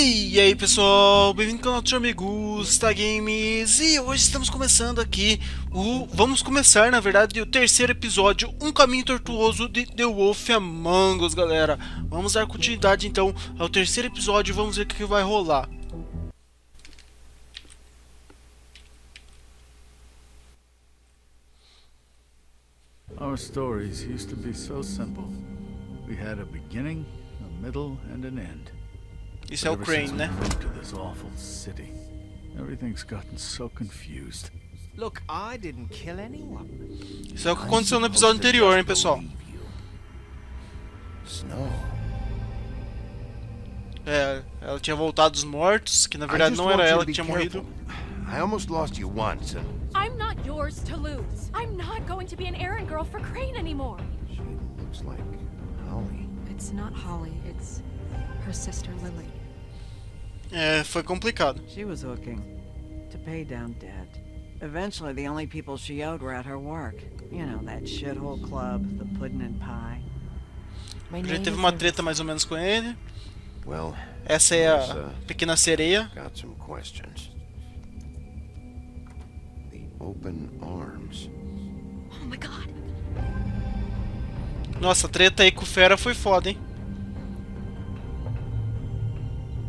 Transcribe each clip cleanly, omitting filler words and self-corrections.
E aí pessoal, bem-vindo ao canal do SrMeGustaGames. E hoje estamos começando aqui vamos começar, na verdade, o terceiro episódio, Um Caminho Tortuoso de The Wolf Among Us, galera. Vamos dar continuidade então ao terceiro episódio e vamos ver o que vai rolar. Our stories used to be so simple. We had a beginning, a middle, and an end. Isso é o Crane, né? To this awful city, everything's gotten so confused. Look, I didn't kill anyone. Isso é o que aconteceu no episódio anterior, hein, pessoal? Snow. É, ela tinha voltado dos mortos, que na verdade não era ela que tinha morrido. I almost lost you once, and I'm not yours to lose. I'm not going to be an errand girl for Crane anymore. she looks like Holly. It's not Holly, it's her sister Lily. É, foi complicado. She was looking to pay down debt. Eventually, the only people she owed were at her work. You know, that shithole club, the pudding and pie. Já teve uma treta mais ou menos com ele. Well, Essa é a pequena sereia. got some questions. The open arms. Oh my god. Nossa, a treta aí com o Fera foi foda, hein?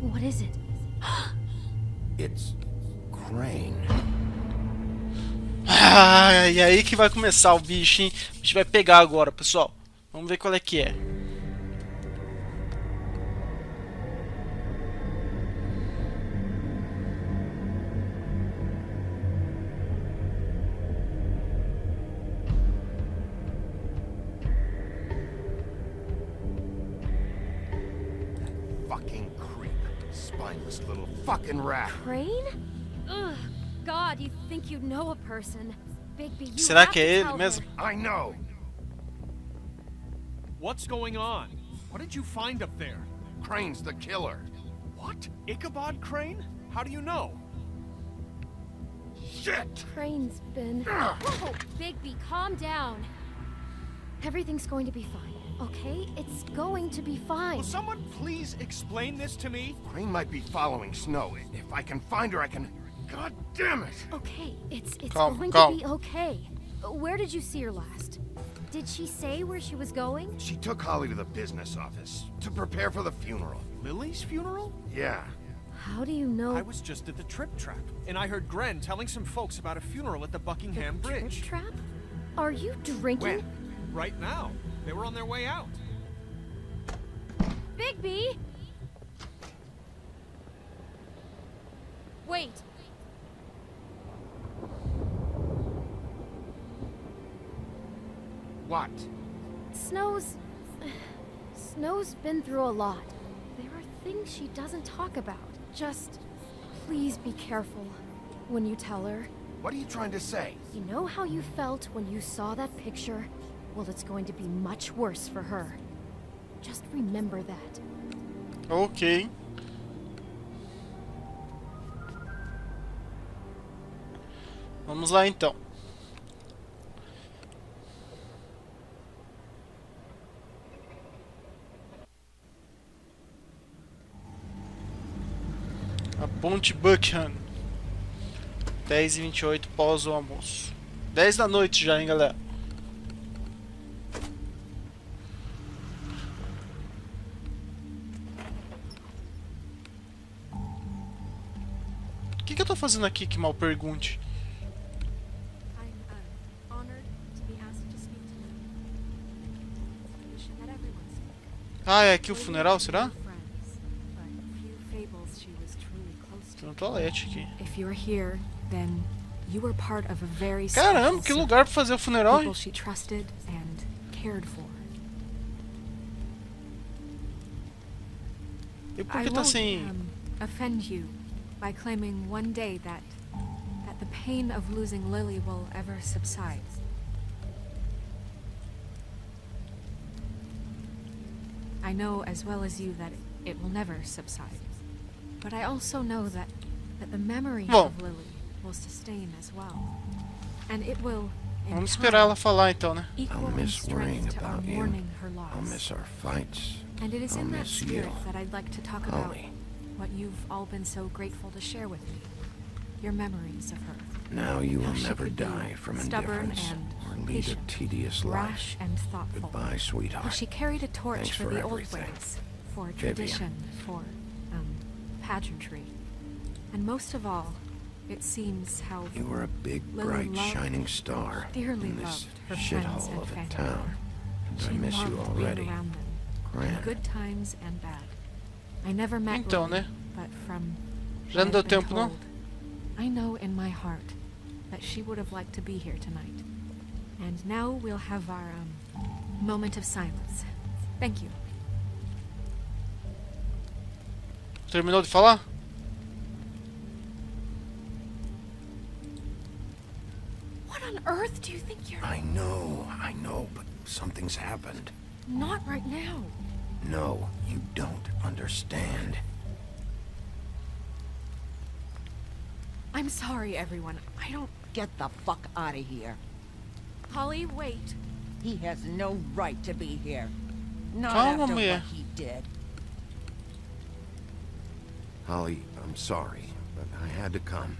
What is it? It's Crane. Ah, e aí que vai começar o bicho, hein? A gente vai pegar agora, pessoal. Vamos ver qual é que é. Fucking creep. Spineless little fucking rat. Crane? Ugh. God, you'd think you'd know a person. Bigby, you Será have que é to ele tell mesmo? her. I know. What's going on? What did you find up there? Crane's the killer. What? Ichabod Crane? How do you know? Shit! Crane's been... Whoa, Bigby, calm down. Everything's going to be fine, okay? It's going to be fine. Will someone please explain this to me? Crane might be following Snow. If I can find her, I can... God damn it! Okay, it's Calm, going calm. to be okay. Where did you see her last? Did she say where she was going? She took Holly to the business office to prepare for the funeral. Lily's funeral? Yeah. How do you know? I was just at the Trip Trap, and I heard Gren telling some folks about a funeral at the Buckingham Trip Bridge. trap? Are you drinking? When? Right now. They were on their way out. Bigby! Wait. What? Snow's been through a lot. There are things she doesn't talk about. Just please be careful when you tell her. What are you trying to say? You know how you felt when you saw that picture? Well, it's going to be much worse for her. Just remember that. Ok. Vamos lá então. A Ponte Buckingham. 10h28 pós o almoço. 10 da noite já, hein, galera. O que eu tô fazendo aqui, que mal pergunte? I'm honored to be asked to speak to you. Tradition that everyone speaks. Ah, é aqui o funeral, será? Friends, but few fables she was truly close Tô to. no toalete aqui. If you're here, then you were part of a very Caramba, que special lugar pra fazer o funeral, people hein? she trusted and cared for. E por I que tá won't sem... offend you by claiming one day that the pain of losing Lily will ever subside. I know as well as you that it will never subside. But I also know that the memory Bom. of Lily will sustain as well. And it will, in Vamos time, esperar ela falar então, né? equal I'll in miss worrying strength to our about you. mourning her I'll loss. miss our fights. And it is I'll in that miss spirit you, that I'd like to talk about Holly. what you've all been so grateful to share with me. Your memories of her. Now you will How she never could be die from stubborn indifference and or lead patient, a tedious life. rash and thoughtful. Goodbye, sweetheart. How she carried a torch Thanks for for the old everything. ways, for Vivian. tradition, for pageantry. And most of all, it seems how You were a big, Lily bright, loved, shining star dearly in this loved her friends and shithole of a family. town. And she I miss you loved already. being around them, in Gran. good times and bad. I never met Então, Lily, né? but from Já what não deu I've been tempo, não? told, I know in my heart that she would have liked to be here tonight. And now we'll have our moment of silence. Thank you. Terminou de falar? What on earth do you think you're... I know, but something's happened. Not right now. No, you don't understand. I'm sorry, everyone. I don't... Get the fuck out of here. Holly, wait. He has no right to be here. Not Calma, after mulher. what he did. Holly, I'm sorry, but I had to come.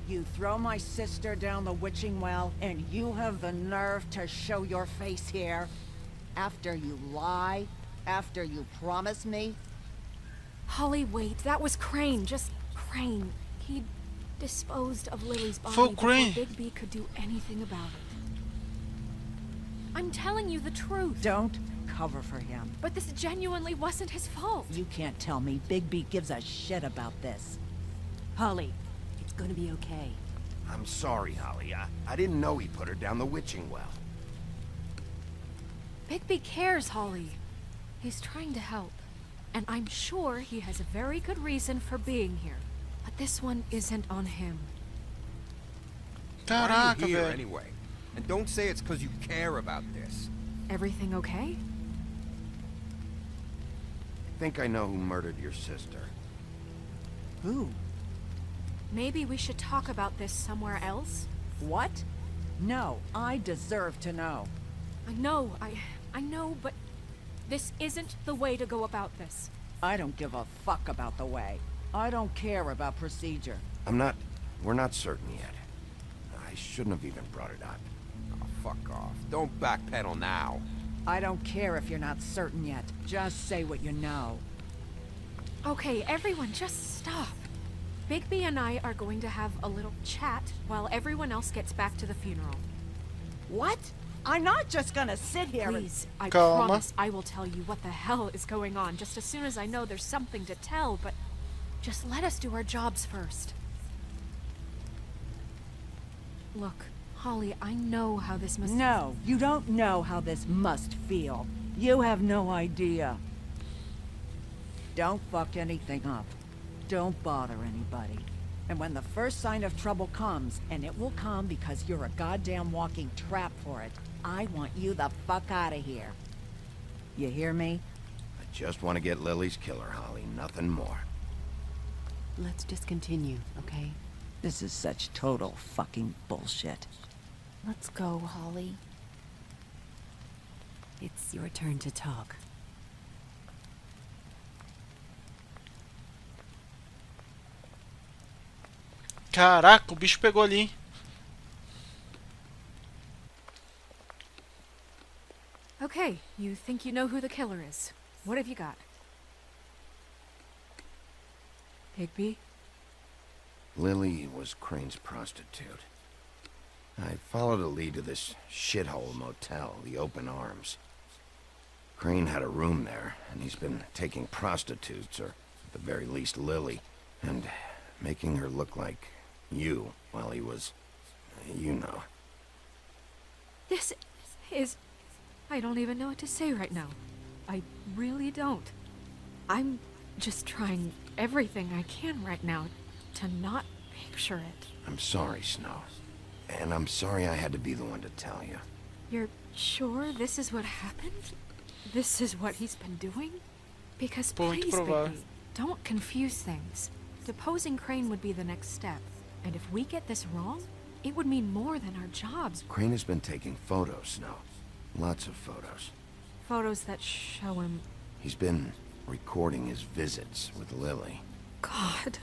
You throw my sister down the witching well, and you have the nerve to show your face here? After you lie? After you promise me? Holly, wait. That was Crane. Just Crane. He disposed of Lily's body For before Crane. Bigby could do anything about it. I'm telling you the truth. Don't cover for him. But this genuinely wasn't his fault. You can't tell me Bigby gives a shit about this. Holly, it's gonna be okay. I'm sorry, Holly. I didn't know he put her down the witching well. Bigby cares, Holly. He's trying to help. And I'm sure he has a very good reason for being here. But this one isn't on him. Why are Caraca, you here velho. anyway? And don't say it's because you care about this. Everything okay? I think I know who murdered your sister. Who? Maybe we should talk about this somewhere else? What? No, I deserve to know. I know, but this isn't the way to go about this. I don't give a fuck about the way. I don't care about procedure. We're not certain yet. I shouldn't have even brought it up. Oh, fuck off. Don't backpedal now. I don't care if you're not certain yet. Just say what you know. Okay, everyone, just stop. Bigby and I are going to have a little chat while everyone else gets back to the funeral. What? I'm not just gonna sit here Please, I Calma. promise I will tell you what the hell is going on just as soon as I know there's something to tell, but just let us do our jobs first. Look, Holly, I know how this must... No, you don't know how this must feel. You have no idea. Don't fuck anything up. Don't bother anybody. And when the first sign of trouble comes, and it will come because you're a goddamn walking trap for it, I want you the fuck out of here. You hear me? I just want to get Lily's killer, Holly. Nothing more. Let's just continue, okay? This is such total fucking bullshit. Let's go, Holly. It's your turn to talk. Caraca, o bicho pegou ali, hein? Okay, you think you know who the killer is. What have you got? Bigby? Lily was Crane's prostitute. I followed a lead to this shithole motel, the Open Arms. Crane had a room there, and he's been taking prostitutes, or at the very least Lily, and making her look like you while he was, you know. This is... I don't even know what to say right now. I really don't. I'm just trying everything I can right now to not picture it. I'm sorry, Snow. And I'm sorry I had to be the one to tell you. You're sure this is what happened? This is what he's been doing? Because Muito please, provável. Bigby, don't confuse things. Deposing Crane would be the next step. And if we get this wrong, it would mean more than our jobs. Crane has been taking photos, Snow. Lots of photos. Photos that show him... He's been recording his visits with Lily. God.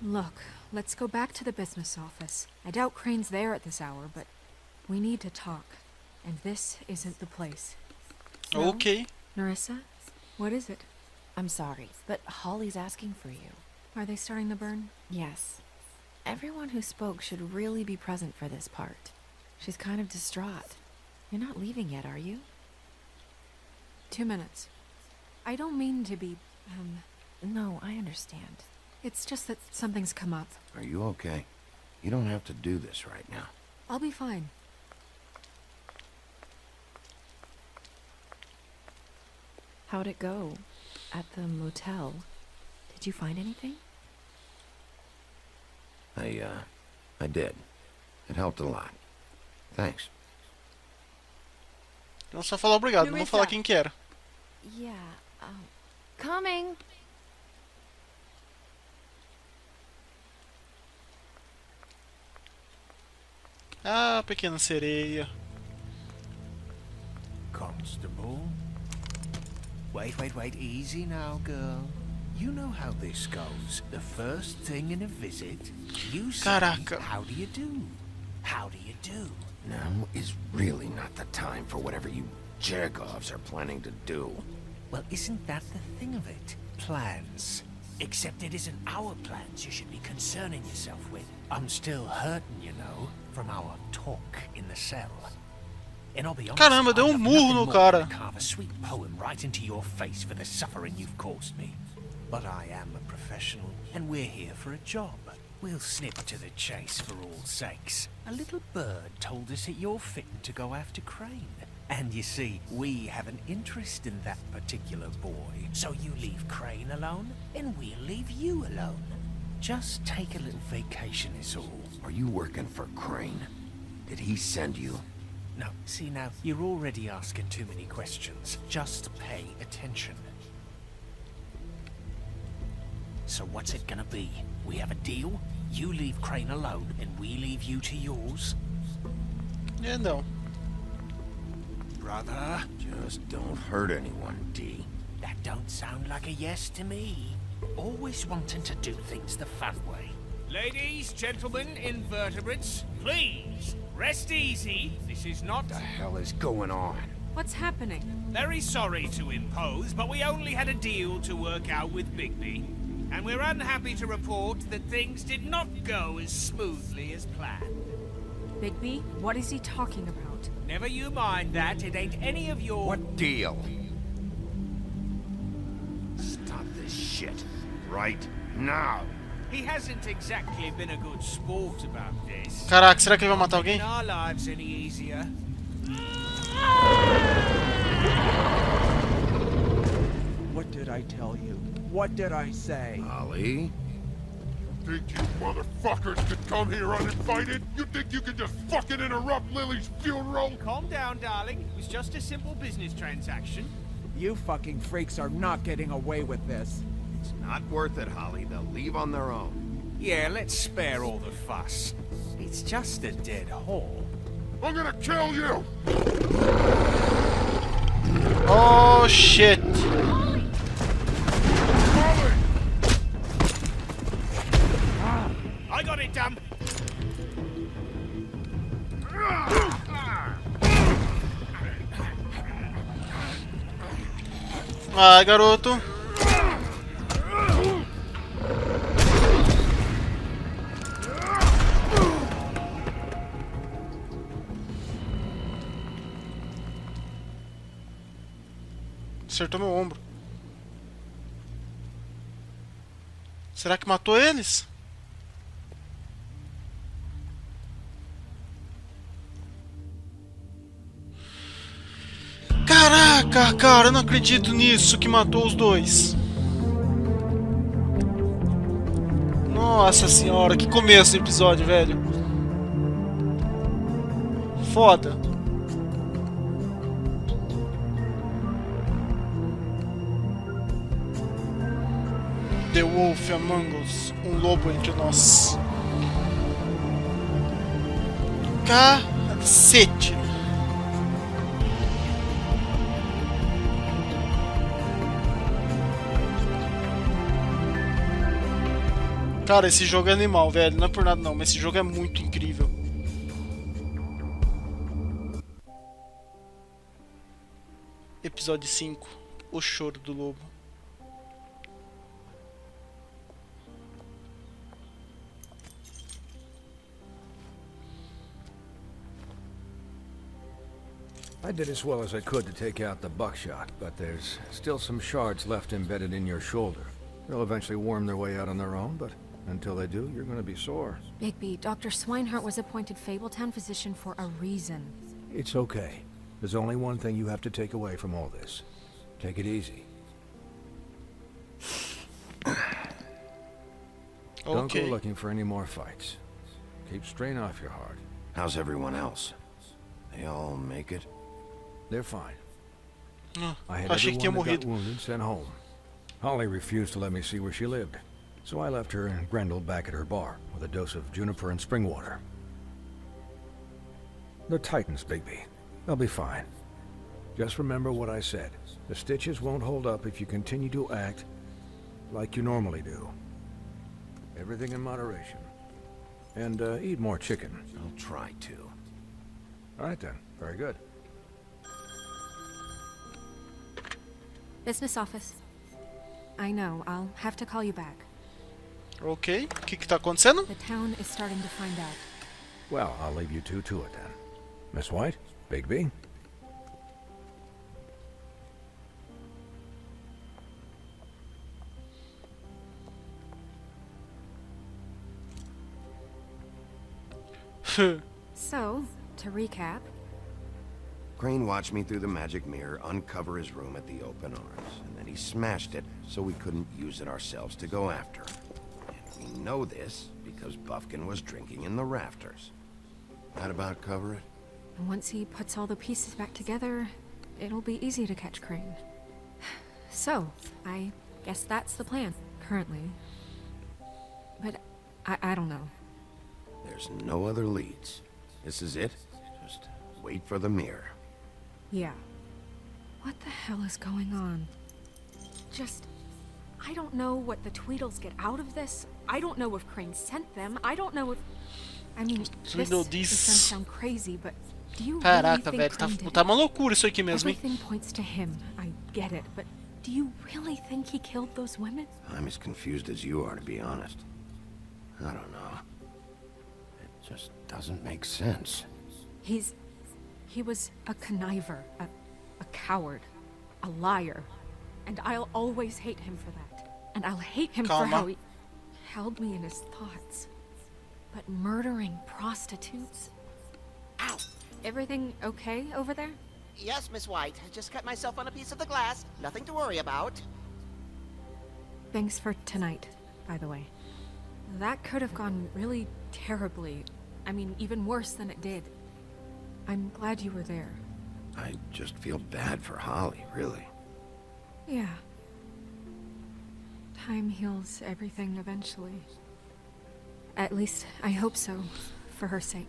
Look, let's go back to the business office. I doubt Crane's there at this hour, but we need to talk. And this isn't the place. No? Ok. Nerissa, what is it? I'm sorry, but Holly's asking for you. Are they starting the burn? Yes. Everyone who spoke should really be present for this part. She's kind of distraught. You're not leaving yet, are you? 2 minutes. I don't mean to be, No, I understand. It's just that something's come up. Are you okay? You don't have to do this right now. I'll be fine. How'd it go? At the motel? Did you find anything? I did. It helped a lot. Thanks. Então só falar obrigado, não vou falar quem que era. Yeah, coming! Ah, pequena sereia. Constable? Wait, easy now, girl. You know how this goes. The first thing in a visit, you say, Caraca. how do you do? How do you do? Now is really not the time for whatever you jerk-offs are planning to do. Well, isn't that the thing of it? Plans. Except it isn't our plans you should be concerning yourself with. I'm still hurting, you know, from our talk in the cell. And I'll be honest, Caramba, deu I'd love murro nothing no more cara. than to carve a sweet poem right into your face for the suffering you've caused me. But I am a professional, and we're here for a job. We'll snip to the chase for all sakes. A little bird told us that you're fitting to go after Crane. And you see, we have an interest in that particular boy. So you leave Crane alone, and we'll leave you alone. Just take a little vacation is all. Are you working for Crane? Did he send you? No, see now, you're already asking too many questions. Just pay attention. So what's it gonna be? We have a deal? You leave Crane alone, and we leave you to yours? É, não. Brother? Just don't hurt anyone, D. That don't sound like a yes to me. Always wanting to do things the fun way. Ladies, gentlemen, invertebrates, please, rest easy. This is not... What the hell is going on? What's happening? Very sorry to impose, but we only had a deal to work out with Bigby. And we're unhappy to report that things did not go as smoothly as planned. Bigby, what is he talking about? Never you mind that, it ain't any of your... What deal? Stop this shit. Right now. He hasn't exactly been a good sport about this. Caraca, será que ele vai matar alguém? Making our lives any easier. What did I tell you? What did I say? Ollie? Think you motherfuckers could come here uninvited? You think you can just fucking interrupt Lily's funeral? Calm down, darling. It was just a simple business transaction. You fucking freaks are not getting away with this. It's not worth it, Holly. They'll leave on their own. Yeah, let's spare all the fuss. It's just a dead hole. I'm gonna kill you! Oh shit! I got it done. Ai, garoto. Acertou meu ombro. Será que matou eles? Caraca, cara, eu não acredito nisso que matou os dois. Nossa senhora, que começo do episódio, velho. Foda. The Wolf Among Us, um lobo entre nós. Cacete. Cara, esse jogo é animal, velho. Não é por nada não, mas esse jogo é muito incrível. Episódio 5. O choro do lobo. I did as well as I could to take out the buckshot, but there's still some shards left embedded in your shoulder. They'll eventually worm their way out on their own, but until they do, you're gonna be sore. Bigby, Dr. Swinehart was appointed Fabletown physician for a reason. It's okay. There's only one thing you have to take away from all this. Take it easy. Don't go looking for any more fights. Keep strain off your heart. How's everyone else? They all make it? They're fine. I had achei que tinha everyone that got morrido. wounded sent home. Holly refused to let me see where she lived, so I left her and Grendel back at her bar with a dose of juniper and spring water. They're Titans, Bigby. They'll be fine. Just remember what I said. The stitches won't hold up if you continue to act like you normally do. Everything in moderation. And eat more chicken. I'll try to. All right then. Very good. Business office. I know, I'll have to call you back. Ok, o que tá acontecendo? The town is starting to find out. Well, I'll leave you two to it then. Miss White, Bigby. So, to recap, Crane watched me through the magic mirror uncover his room at the open arms, and then he smashed it so we couldn't use it ourselves to go after him. And we know this because Buffkin was drinking in the rafters. That about cover it? and once he puts all the pieces back together, it'll be easy to catch Crane. So, I guess that's the plan, currently. But I don't know. There's no other leads. This is it. Just wait for the mirror. Yeah. What the hell is going on? I don't know what the Tweedles get out of this. I don't know if Crane sent them. I don't know if... I mean, this is gonna sound crazy, but do you really Caraca, think velho, Crane did tá it? uma loucura isso aqui mesmo, hein? Everything points to him. I get it, but do you really think he killed those women? I'm as confused as you are, to be honest. I don't know. It just doesn't make sense. He was a conniver, a coward, a liar. And I'll always hate him for that. And I'll hate him for how he held me in his thoughts. But murdering prostitutes? Ow! Everything okay over there? Yes, Miss White. I just cut myself on a piece of the glass. Nothing to worry about. Thanks for tonight, by the way. That could have gone really terribly. I mean, even worse than it did. I'm glad you were there. I just feel bad for Holly, really. Yeah. Time heals everything eventually. At least, I hope so, for her sake.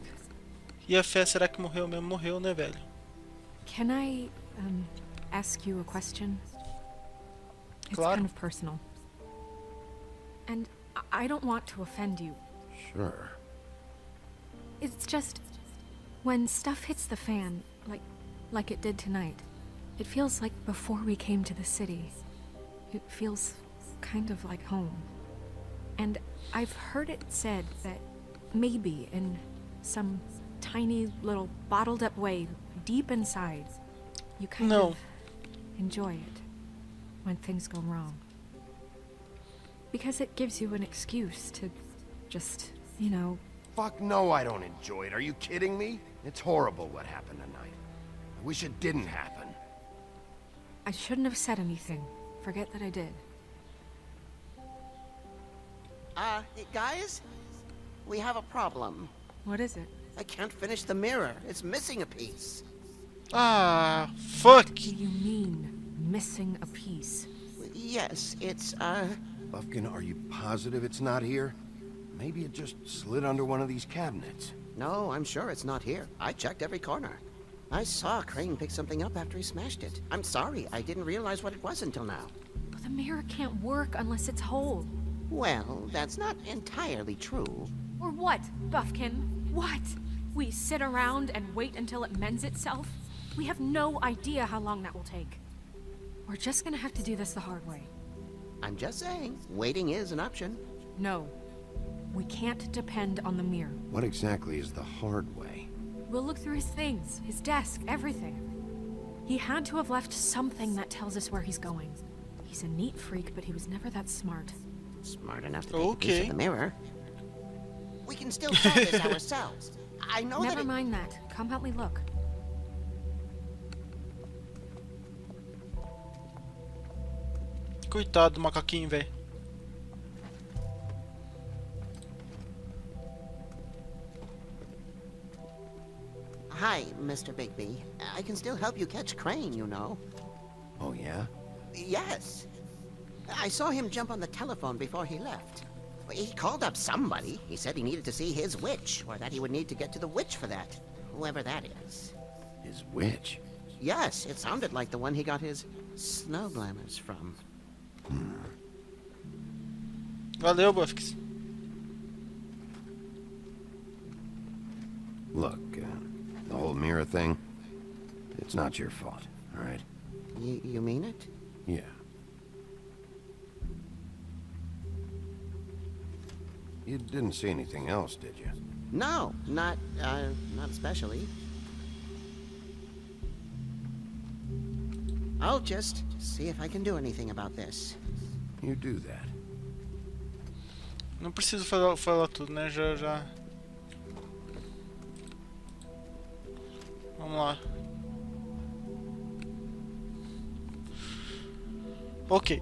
E a fé, será que morreu mesmo? Morreu, né, velho? Can I, ask you a question? It's Claro. kind of personal. And I don't want to offend you. Sure. It's just, when stuff hits the fan, like it did tonight, it feels like before we came to the city. It feels kind of like home. And I've heard it said that maybe in some tiny little bottled up way deep inside, you kind of enjoy it when things go wrong. Because it gives you an excuse to just, you know... Fuck no, I don't enjoy it. Are you kidding me? It's horrible what happened tonight. I wish it didn't happen. I shouldn't have said anything. Forget that I did. Guys? We have a problem. What is it? I can't finish the mirror. It's missing a piece. Ah, fuck! What do you mean, missing a piece? Yes, it's, Buffkin, are you positive it's not here? Maybe it just slid under one of these cabinets. No, I'm sure it's not here. I checked every corner. I saw Crane pick something up after he smashed it. I'm sorry, I didn't realize what it was until now. The mirror can't work unless it's whole. Well, that's not entirely true. Or what, Buffkin? What? We sit around and wait until it mends itself? We have no idea how long that will take. We're just gonna have to do this the hard way. I'm just saying, waiting is an option. No. We can't depend on the mirror. What exactly is the hard way? We'll look through his things, his desk, everything. He had to have left something that tells us where he's going. He's a neat freak, but he was never that smart. Smart enough to take a piece of the mirror. We can still solve this ourselves. I know that Never mind that. Come help me look. Coitado do macaquinho, velho. Hi, Mr. Bigby. I can still help you catch Crane, you know. Oh, yeah? Yes. I saw him jump on the telephone before he left. He called up somebody. He said he needed to see his witch, or that he would need to get to the witch for that. Whoever that is. His witch? Yes, it sounded like the one he got his snow glamours from. Valeu, Buffix. Look, the whole mirror thing, it's not your fault, all right? You mean it? Yeah. You didn't see anything else, did you? No, not especially. I'll just see if I can do anything about this. You do that. Não preciso falar tudo, né? Já. Vamos lá. Ok.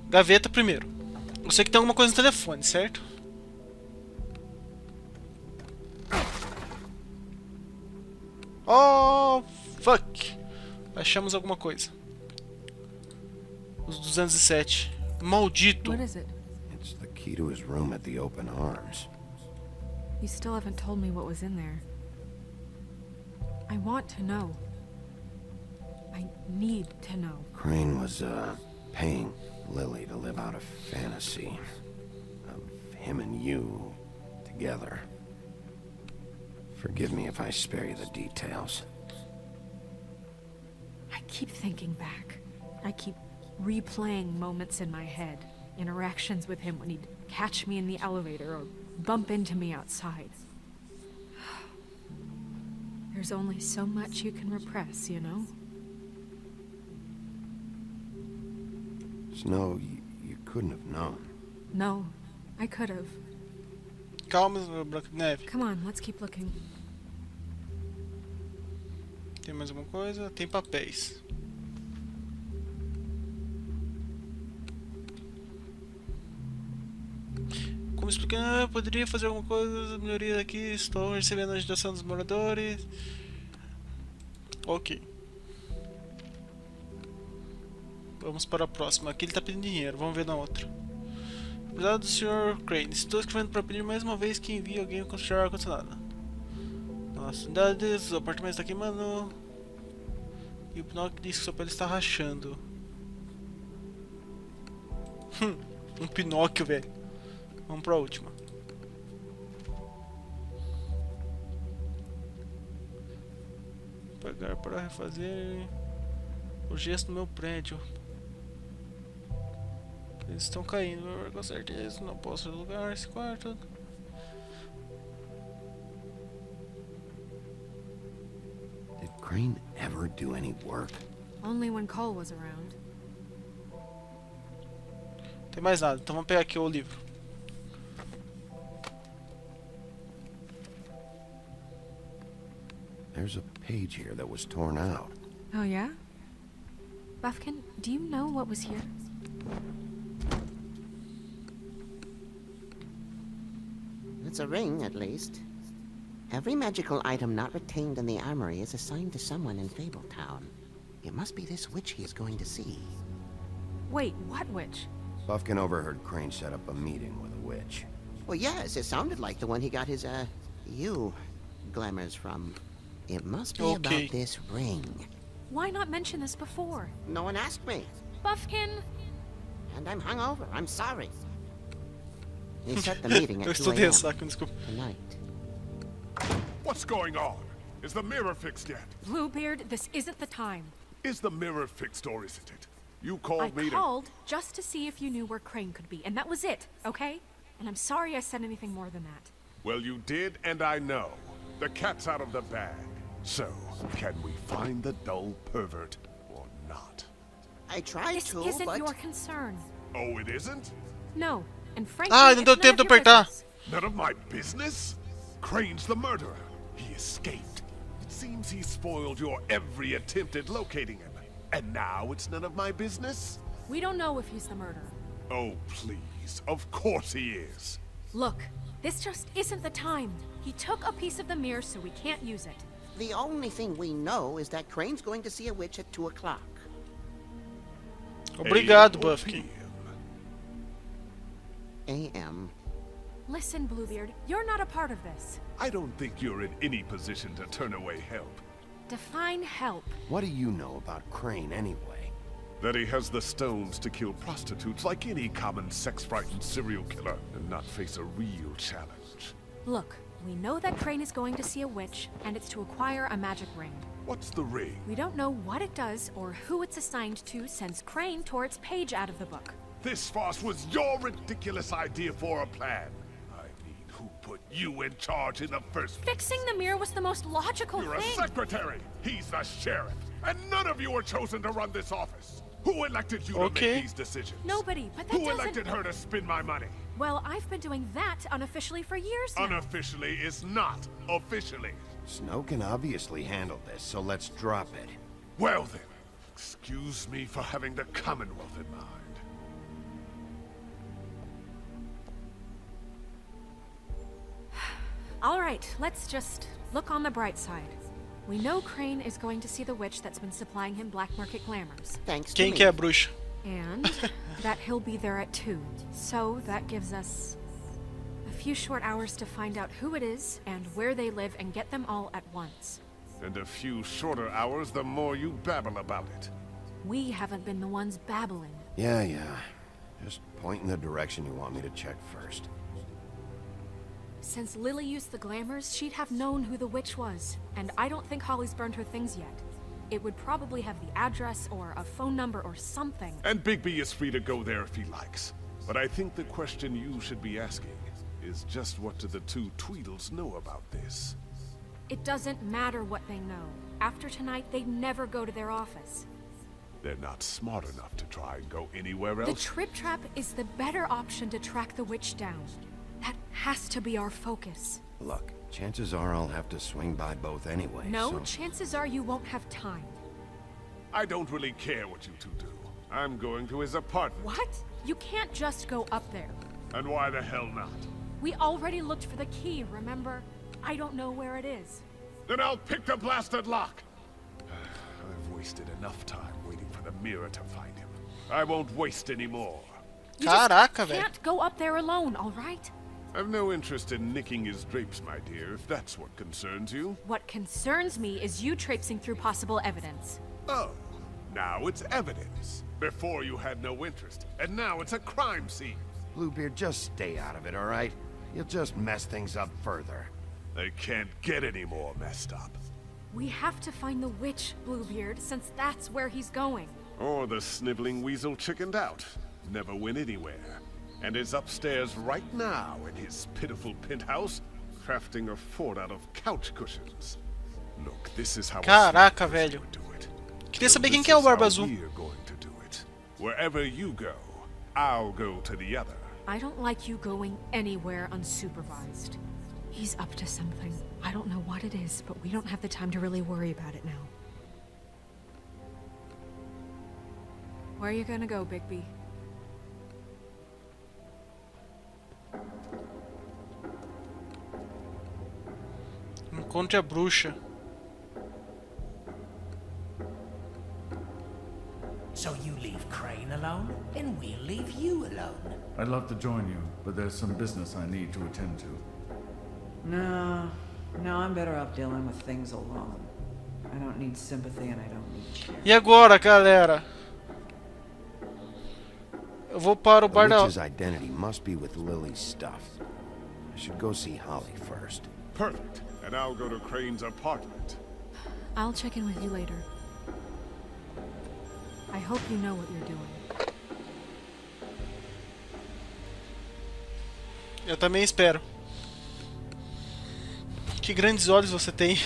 Gaveta primeiro. Eu sei que tem alguma coisa no telefone, certo? Oh, fuck. Achamos alguma coisa. Os 207. Maldito. What is it? It's the key to his room at the open arms. You still haven't told me what was in there. I want to know. I need to know. Crane was, paying Lily to live out a fantasy of him and you together. Forgive me if I spare you the details. I keep thinking back. I keep replaying moments in my head. Interactions with him when he'd catch me in the elevator or bump into me outside. There's only so much you can repress, you know? Snow, you couldn't have known. No, I could have. Calma, Branca de Neve. Come on, let's keep looking. Tem mais alguma coisa? Tem papéis. Como explicar? Poderia fazer alguma coisa? Melhoria aqui. Estou recebendo a agitação dos moradores. Ok. Vamos para a próxima. Aqui ele está pedindo dinheiro. Vamos ver na outra. Cuidado do Sr. Crane. Estou escrevendo para pedir mais uma vez que envie alguém construir ar-condicionado. Nossa, unidades, o apartamento está queimando. E o Pinóquio disse que sua pele está rachando. Um Pinóquio, velho. Vamos para a última. Pagar para refazer o gesto no meu prédio. Eles estão caindo, com certeza. Não posso alugar esse quarto. Did Crane ever do any work? Only when Cole was around. Não tem mais nada, então vamos pegar aqui o livro. There's a page here that was torn out. Oh, yeah? Buffkin, do you know what was here? It's a ring, at least. Every magical item not retained in the armory is assigned to someone in Fabletown. It must be this witch he is going to see. Wait, what witch? Buffkin overheard Crane set up a meeting with a witch. Well, yes, it sounded like the one he got his, glamours from. It must be about this ring. Why not mention this before? No one asked me. Buffkin! And I'm hungover. I'm sorry. He set the meeting Eu at 2 estudei a.m. essa, desculpa. tonight. What's going on? Is the mirror fixed yet? Bluebeard, this isn't the time. Is the mirror fixed or isn't it? You I called me to... called just to see if you knew where Crane could be, and that was it, okay? And I'm sorry I said anything more than that. Well, you did, and I know. The cat's out of the bag. So, can we find the dull pervert or not? I tried This to, isn't but... your concern. Oh, it isn't? No, and frankly, Ah, não it's deu none tempo of de your apertar. business. None of my business? Crane's the murderer. He escaped. It seems he spoiled your every attempt at locating him. And now it's none of my business? We don't know if he's the murderer. Oh, please. Of course he is. Look, this just isn't the time. He took a piece of the mirror, so we can't use it. The only thing we know is that Crane's going to see a witch at 2 o'clock. Obrigado, AM or Buffy. A.M. Listen, Bluebeard, you're not a part of this. I don't think you're in any position to turn away help. Define help. What do you know about Crane anyway? That he has the stones to kill prostitutes like any common sex-frightened serial killer and not face a real challenge. Look, we know that Crane is going to see a witch, and it's to acquire a magic ring. What's the ring? We don't know what it does or who it's assigned to since Crane tore its page out of the book. This farce was your ridiculous idea for a plan. I mean, who put you in charge in the first place? Fixing the mirror was the most logical You're a thing. secretary. He's the sheriff. And none of you were chosen to run this office. Who elected you to Okay. make these decisions? Nobody, but that Who doesn't... elected her to spend my money? Well, I've been doing that unofficially for years now. Unofficially is not officially. Snow can obviously handle this, so let's drop it. Well then, excuse me for having the Commonwealth in mind. All right, let's just look on the bright side. We know Crane is going to see the witch that's been supplying him black market glamours. Thanks to Quem me. que é a bruxa? And that he'll be there at 2. So that gives us a few short hours to find out who it is and where they live and get them all at once. And a few shorter hours, the more you babble about it. We haven't been the ones babbling. Yeah. Just point in the direction you want me to check first. Since Lily used the glamours, she'd have known who the witch was. And I don't think Holly's burned her things yet. It would probably have the address or a phone number or something. And Bigby is free to go there if he likes. But I think the question you should be asking is just what do the two Tweedles know about this? It doesn't matter what they know. After tonight, they'd never go to their office. They're not smart enough to try and go anywhere The else. Trip Trap is the better option to track the witch down. That has to be our focus. Look, chances are I'll have to swing by both anyway, No, so... chances are you won't have time. I don't really care what you two do. I'm going to his apartment. What? You can't just go up there. And why the hell not? We already looked for the key, remember? I don't know where it is. Then I'll pick the blasted lock. I've wasted enough time waiting for the mirror to find him. I won't waste any more. You just Caraca, velho. can't go up there alone, all right? I've no interest in nicking his drapes, my dear, if that's what concerns you. What concerns me is you traipsing through possible evidence. Oh, now it's evidence. Before you had no interest, and now it's a crime scene. Bluebeard, just stay out of it, all right? You'll just mess things up further. They can't get any more messed up. We have to find the witch, Bluebeard, since that's where he's going. Or the sniveling weasel chickened out. Never went anywhere. And is upstairs right now in his pitiful penthouse, crafting a fort out of couch cushions. Look, this is how Caraca, velho. Queria saber quem que é o Barba Azul. We're going to do it. Wherever you go, I'll go to the other. I don't like you going anywhere unsupervised. He's up to something. I don't know what it is, but we don't have the time to really worry about it now. Where are you gonna go, Bigby? Encontre a bruxa. So you leave Crane alone, and we'll leave you alone. I'd love to join you, but there's some business I need to attend to. No, I'm better off dealing with things alone. I don't need sympathy and I don't need charity. E agora, galera? Eu vou para o The bar da... witch's identity must be with Lily's stuff. I should go see Holly first. Perfect. And I'll go to Crane's apartment. I'll check in with you later. I hope you know what you're doing. Eu também espero. Que grandes olhos você tem.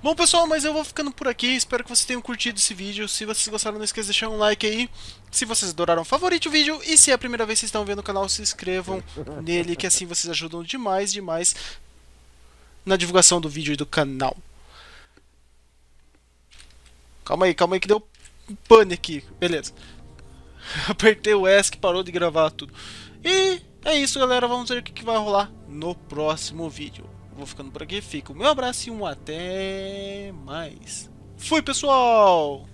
Bom, pessoal, mas eu vou ficando por aqui. Espero que vocês tenham curtido esse vídeo. Se vocês gostaram, não esqueça de deixar um like aí. Se vocês adoraram, favorite o vídeo. E se é a primeira vez que vocês estão vendo o canal, se inscrevam nele, que assim vocês ajudam demais, demais na divulgação do vídeo e do canal. Calma aí que deu um pane aqui. Beleza. Apertei o S que parou de gravar tudo. E é isso, galera. Vamos ver o que vai rolar no próximo vídeo. Vou ficando por aqui. Fica o meu abraço e um até mais. Fui, pessoal!